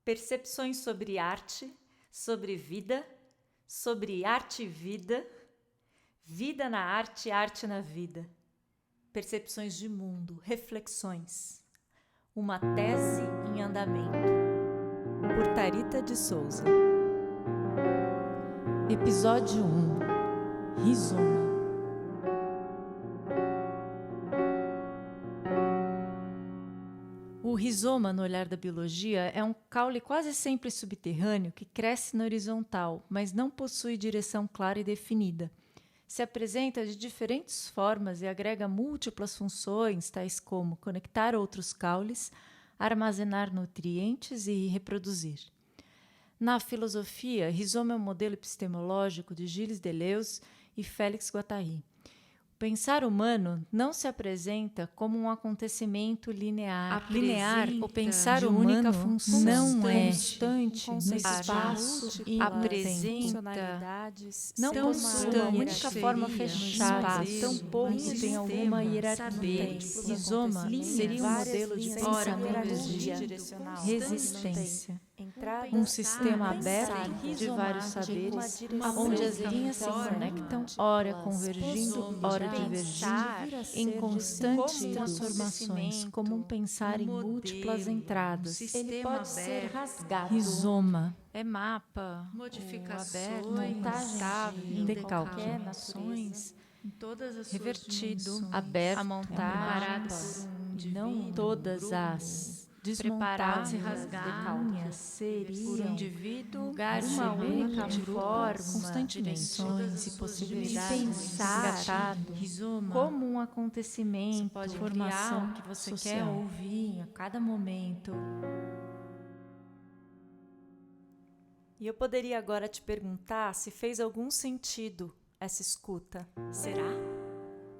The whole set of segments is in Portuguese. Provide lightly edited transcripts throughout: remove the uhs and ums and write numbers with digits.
Percepções sobre arte, sobre vida, sobre arte e vida, vida na arte, arte na vida. Percepções de mundo, reflexões. Uma tese em andamento. Por Tharita de Souza. Episódio 1. Rizoma. O rizoma, no olhar da biologia, é um caule quase sempre subterrâneo que cresce na horizontal, mas não possui direção clara e definida. Se apresenta de diferentes formas e agrega múltiplas funções, tais como conectar outros caules, armazenar nutrientes e reproduzir. Na filosofia, rizoma é um modelo epistemológico de Gilles Deleuze e Félix Guattari. O pensar humano não se apresenta como um acontecimento linear. O pensar humano não é constante no espaço e apresenta não possui uma única forma fechada, tampouco tem alguma hierarquia. Rizoma seria um modelo de pensamento resistência. Um sistema aberto de vários saberes, onde as linhas se conectam, ora convergindo, ora divergindo, em constantes transformações, como um pensar em múltiplas entradas. Ele pode ser rasgado. Rizoma É mapa, modificações, montagem de qualquer nações, em todas as revertido, suas aberto, a montagem não todas as preparadas e rasgadas seriam por um indivíduo, uma única forma, constantemente e possibilidades de pensar rizoma, como um acontecimento, pode formação criar que você social. quer ouvir a cada momento. E eu poderia agora te perguntar se fez algum sentido essa escuta. Será?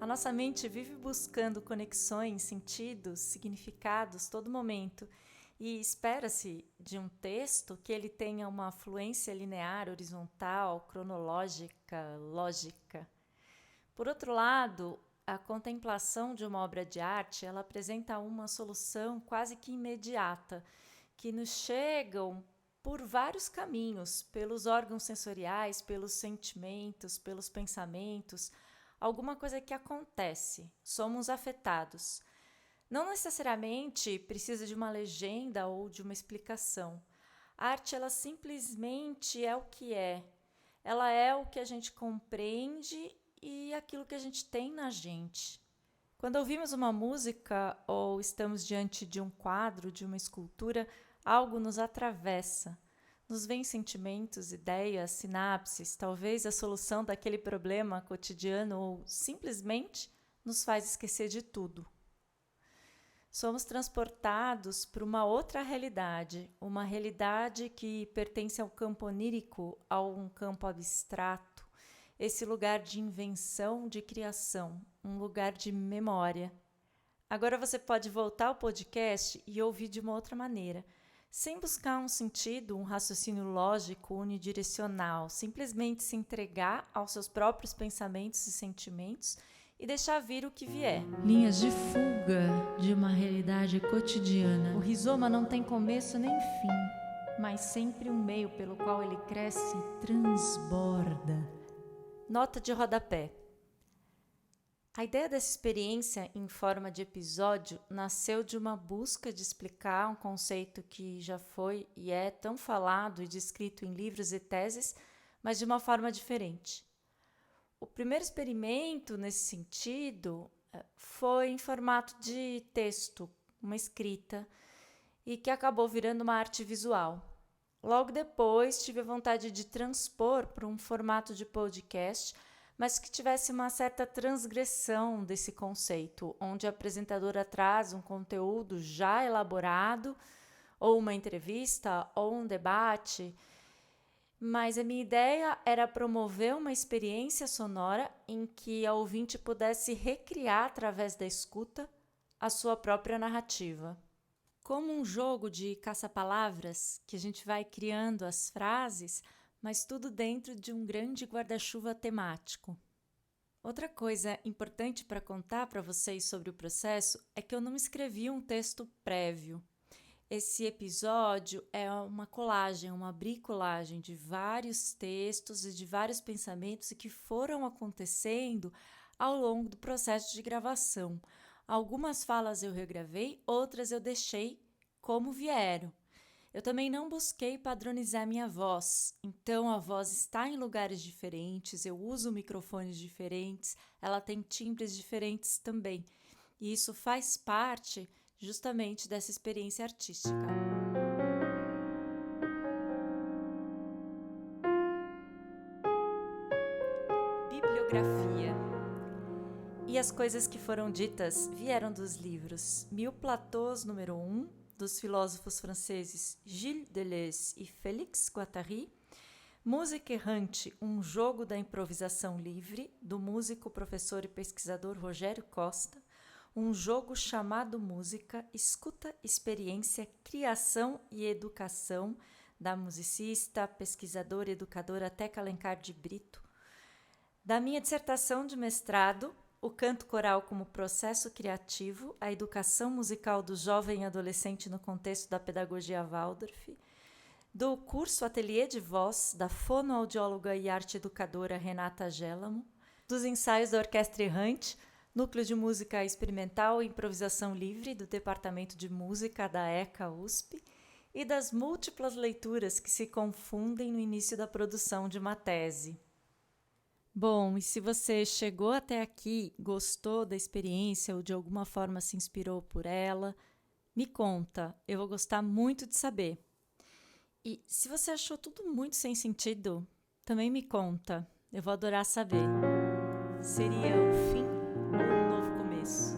A nossa mente vive buscando conexões, sentidos, significados todo momento e espera-se de um texto que ele tenha uma fluência linear, horizontal, cronológica, lógica. Por outro lado, a contemplação de uma obra de arte, ela apresenta uma solução quase que imediata, que nos chegam por vários caminhos, pelos órgãos sensoriais, pelos sentimentos, pelos pensamentos, alguma coisa que acontece, somos afetados. Não necessariamente precisa de uma legenda ou de uma explicação. A arte, ela simplesmente é o que é. Ela é o que a gente compreende e aquilo que a gente tem na gente. Quando ouvimos uma música ou estamos diante de um quadro, de uma escultura, algo nos atravessa. Nos vêm sentimentos, ideias, sinapses, talvez a solução daquele problema cotidiano ou simplesmente nos faz esquecer de tudo. Somos transportados para uma outra realidade, uma realidade que pertence ao campo onírico, a um campo abstrato, esse lugar de invenção, de criação, um lugar de memória. Agora você pode voltar ao podcast e ouvir de uma outra maneira, sem buscar um sentido, um raciocínio lógico unidirecional, simplesmente se entregar aos seus próprios pensamentos e sentimentos e deixar vir o que vier. Linhas de fuga de uma realidade cotidiana. O rizoma não tem começo nem fim, mas sempre um meio pelo qual ele cresce e transborda. Nota de rodapé. A ideia dessa experiência em forma de episódio nasceu de uma busca de explicar um conceito que já foi e é tão falado e descrito em livros e teses, mas de uma forma diferente. O primeiro experimento nesse sentido foi em formato de texto, uma escrita, e que acabou virando uma arte visual. Logo depois, tive a vontade de transpor para um formato de podcast, mas que tivesse uma certa transgressão desse conceito, onde a apresentadora traz um conteúdo já elaborado, ou uma entrevista, ou um debate, mas a minha ideia era promover uma experiência sonora em que a ouvinte pudesse recriar, através da escuta, a sua própria narrativa. Como um jogo de caça-palavras, que a gente vai criando as frases, mas tudo dentro de um grande guarda-chuva temático. Outra coisa importante para contar para vocês sobre o processo é que eu não escrevi um texto prévio. Esse episódio é uma colagem, uma bricolagem de vários textos e de vários pensamentos que foram acontecendo ao longo do processo de gravação. Algumas falas eu regravei, outras eu deixei como vieram. Eu também não busquei padronizar minha voz, então a voz está em lugares diferentes, eu uso microfones diferentes, ela tem timbres diferentes também. E isso faz parte justamente dessa experiência artística. Bibliografia. E as coisas que foram ditas vieram dos livros Mille Plateaux, número 1, dos filósofos franceses Gilles Deleuze e Félix Guattari, Música Errante, um jogo da improvisação livre, do músico, professor e pesquisador Rogério Costa, um jogo chamado Música, Escuta, Experiência, Criação e Educação, da musicista, pesquisadora e educadora Teca Alencar de Brito, da minha dissertação de mestrado, o canto coral como processo criativo, a educação musical do jovem e adolescente no contexto da pedagogia Waldorf, do curso Ateliê de Voz da fonoaudióloga e arte educadora Renata Gélamo, dos ensaios da Orquestra Errante, Núcleo de Música Experimental e Improvisação Livre do Departamento de Música da ECA USP e das múltiplas leituras que se confundem no início da produção de uma tese. Bom, e se você chegou até aqui, gostou da experiência ou de alguma forma se inspirou por ela, me conta, eu vou gostar muito de saber. E se você achou tudo muito sem sentido, também me conta, eu vou adorar saber. Seria o fim ou um novo começo?